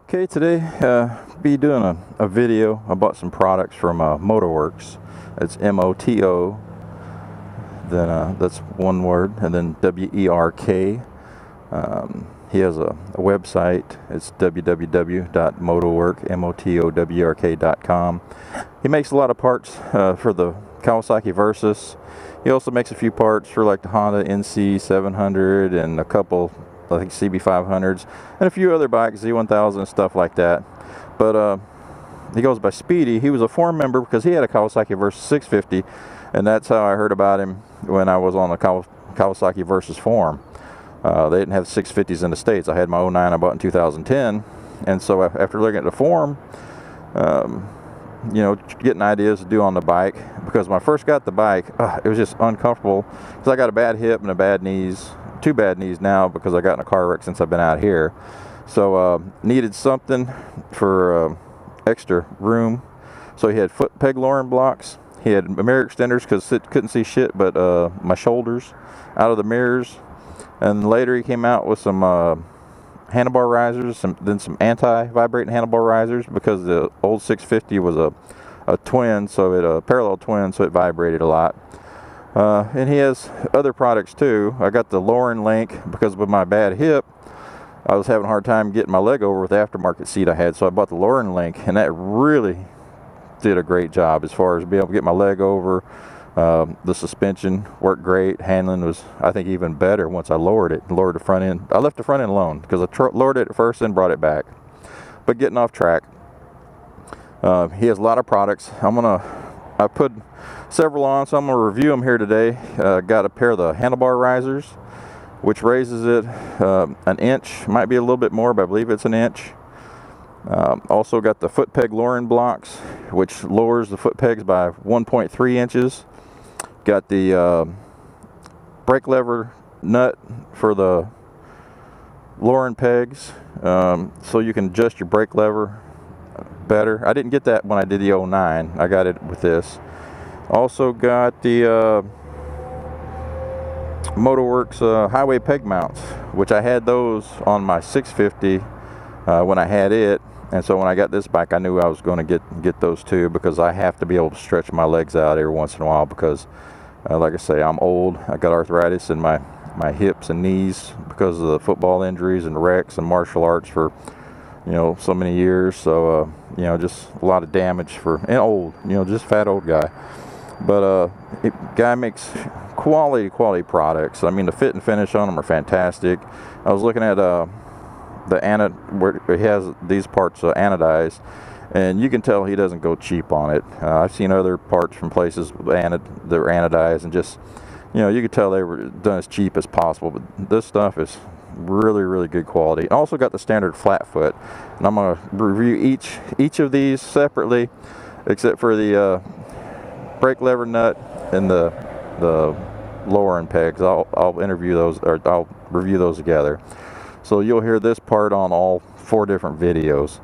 Okay, today be doing a video about some products from Moto Werks. It's M-O-T-O, then that's one word, and then W-E-R-K. He has a website. It's www.motowerk.com. He makes a lot of parts for the Kawasaki Versys. He also makes a few parts for like the Honda NC 700 and a couple, I think, CB500s and a few other bikes, Z1000 and stuff like that. But he goes by Speedy. He was a forum member because he had a Kawasaki Versys 650, and that's how I heard about him when I was on the Kawasaki Versys forum. They didn't have 650s in the States. I had my 09 I bought in 2010, and so after looking at the forum, you know, getting ideas to do on the bike, because when I first got the bike, it was just uncomfortable because I got a bad hip and a bad knees, two bad knees now because I got in a car wreck since I've been out here. So needed something for extra room. So he had foot peg lowering blocks. He had mirror extenders because it couldn't see shit but my shoulders out of the mirrors. And later he came out with some handlebar risers, then some anti-vibrating handlebar risers, because the old 650 was a twin, so a parallel twin, so it vibrated a lot. And he has other products too. I got the lowering link because with my bad hip, I was having a hard time getting my leg over with the aftermarket seat I had, so I bought the lowering link, and that really did a great job as far as being able to get my leg over. The suspension worked great. Handling was, I think, even better once I lowered the front end. I left the front end alone because I lowered it at first and brought it back. But getting off track, he has a lot of products. I put several on, so I'm gonna review them here today. Got a pair of the handlebar risers, which raises it an inch, might be a little bit more, but I believe it's an inch. Also got the foot peg lowering blocks, which lowers the foot pegs by 1.3 inches. Got the brake lever nut for the lowering pegs, so you can adjust your brake lever better. I didn't get that when I did the 09. I got it with this. Also got the Moto Werks highway peg mounts, which I had those on my 650 when I had it. And so when I got this bike, I knew I was going to get those too, because I have to be able to stretch my legs out every once in a while because, like I say, I'm old. I got arthritis in my hips and knees because of the football injuries and wrecks and martial arts for, you know, so many years. So, you know, just a lot of damage and old, you know, just fat old guy. But guy makes quality products. I mean, the fit and finish on them are fantastic. I was looking at where he has these parts anodized, and you can tell he doesn't go cheap on it. I've seen other parts from places that were anodized, and just, you know, you could tell they were done as cheap as possible. But this stuff is really good quality. I also got the standard flat foot, and I'm going to review each of these separately, except for the brake lever nut and the lowering pegs. I'll review those together. So you'll hear this part on all 4 different videos.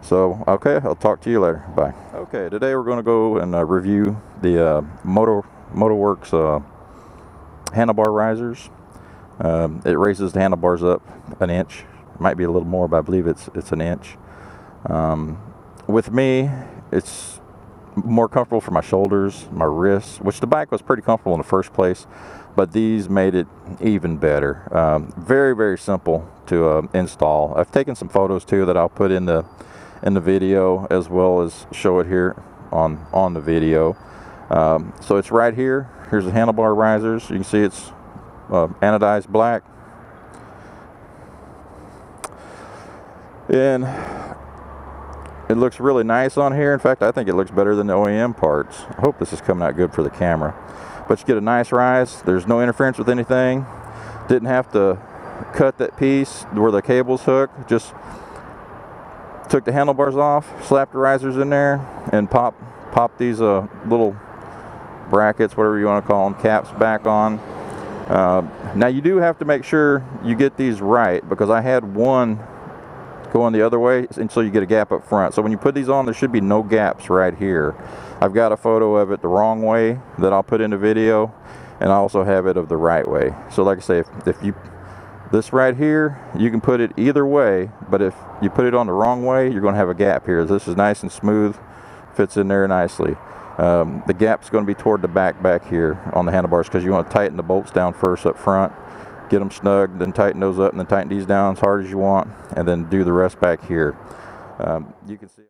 So, okay, I'll talk to you later. Bye. Okay, today we're going to go and review the Moto Werks handlebar risers. It raises the handlebars up an inch. It might be a little more, but I believe it's an inch. With me, it's more comfortable for my shoulders, my wrists, which the bike was pretty comfortable in the first place, but these made it even better. Very simple to install. I've taken some photos too that I'll put in the video, as well as show it here on the video. So it's right here. Here's the handlebar risers. You can see it's anodized black, and it looks really nice on here. In fact, I think it looks better than the OEM parts. I hope this is coming out good for the camera. But you get a nice rise. There's no interference with anything. Didn't have to cut that piece where the cable's hooked. Just took the handlebars off, slapped the risers in there, and pop these little brackets, whatever you want to call them, caps back on. Now you do have to make sure you get these right, because I had one going the other way, and so you get a gap up front. So when you put these on, there should be no gaps right here. I've got a photo of it the wrong way that I'll put in the video, and I also have it of the right way. So like I say, if you This right here, you can put it either way, but if you put it on the wrong way, you're going to have a gap here. This is nice and smooth, fits in there nicely. The gap's going to be toward the back here on the handlebars, because you want to tighten the bolts down first up front, get them snug, then tighten those up, and then tighten these down as hard as you want, and then do the rest back here. You can see.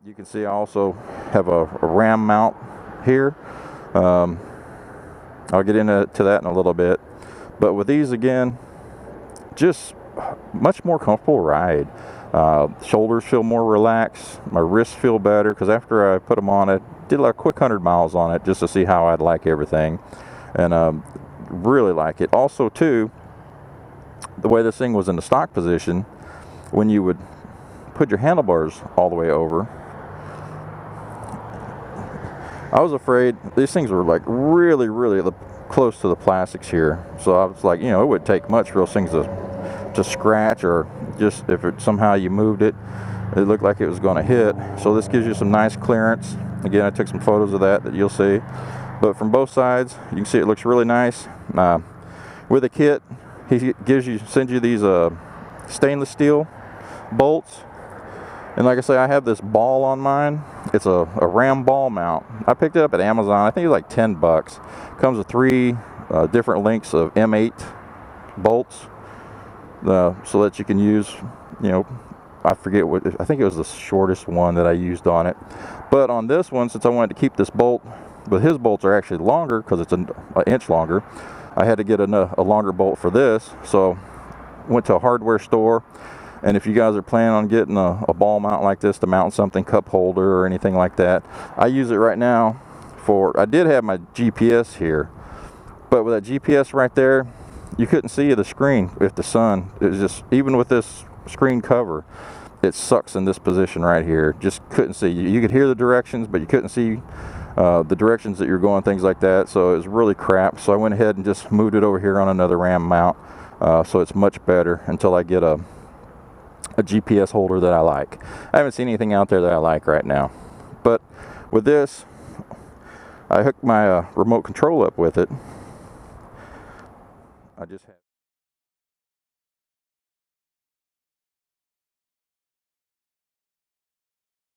You can see I also have a ram mount here. I'll get into that in a little bit. But with these, again, just much more comfortable ride. Shoulders feel more relaxed. My wrists feel better, because after I put them on, I did like a quick 100 miles on it just to see how I'd like everything. And really like it. Also, too, the way this thing was in the stock position, when you would put your handlebars all the way over, I was afraid these things were like really close to the plastics here. So I was like, you know, it would take much for those things to scratch, or just if it somehow you moved it, it looked like it was going to hit. So this gives you some nice clearance. Again, I took some photos of that you'll see. But from both sides, you can see it looks really nice. With the kit, he sends you these stainless steel bolts. And like I say, I have this ball on mine. It's a ram ball mount. I picked it up at Amazon. I think it was like 10 bucks. Comes with 3 different lengths of M8 bolts, so that you can use, you know, I forget what, I think it was the shortest one that I used on it. But on this one, since I wanted to keep this bolt, but his bolts are actually longer because it's an inch longer, I had to get a longer bolt for this. So went to a hardware store. And if you guys are planning on getting a ball mount like this to mount something, cup holder or anything like that, I use it right now for, I did have my GPS here, but with that GPS right there, you couldn't see the screen if the sun, it was just, even with this screen cover, it sucks in this position right here. Just couldn't see. You could hear the directions, but you couldn't see the directions that you're going, things like that. So it was really crap. So I went ahead and just moved it over here on another ram mount. So it's much better until I get a GPS holder that I like. I haven't seen anything out there that I like right now. But with this, I hooked my remote control up with it. I just have